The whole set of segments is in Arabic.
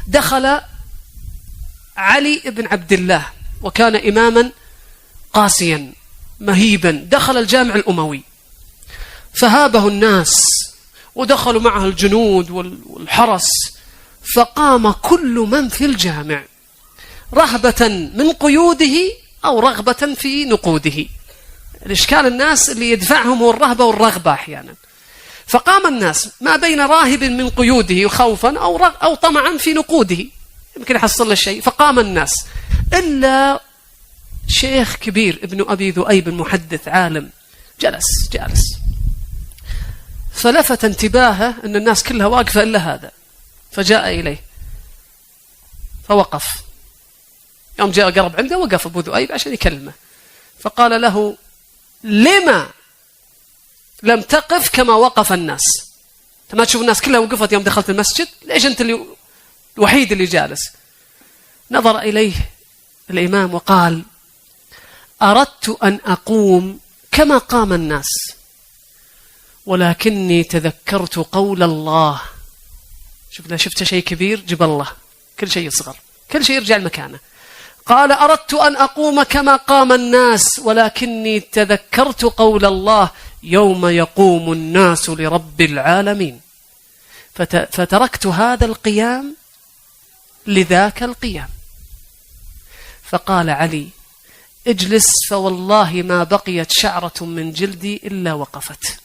دخل علي بن عبد الله وكان إماما قاسيا مهيبا، دخل الجامع الأموي فهابه الناس ودخلوا معه الجنود والحرس، فقام كل من في الجامع رهبة من قيوده أو رغبة في نقوده. الإشكال الناس اللي يدفعهم هو الرهبة والرغبة أحيانا، فقام الناس ما بين راهب من قيوده خوفا أو طمعا في نقوده يمكن يحصل له شيء، فقام الناس إلا شيخ كبير ابن أبي ذؤيب محدث عالم جالس فلفت انتباهه أن الناس كلها واقفة إلا هذا، فجاء إليه فوقف. يوم جاء قرب عنده وقف أبو ذؤيب عشان يكلمه، فقال له: لما لم تقف كما وقف الناس؟ أنت ما تشوف الناس كلها وقفت يوم دخلت المسجد، ليش أنت الوحيد اللي جالس؟ نظر إليه الإمام وقال: أردت أن أقوم كما قام الناس، ولكني تذكرت قول الله. شفت شيء كبير، جب الله كل شيء يصغر، كل شيء يرجع لمكانه. قال: أردت أن أقوم كما قام الناس، ولكني تذكرت قول الله: يوم يقوم الناس لرب العالمين، فتركت هذا القيام لذاك القيام. فقال علي: اجلس، فوالله ما بقيت شعرة من جلدي إلا وقفت.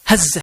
هزه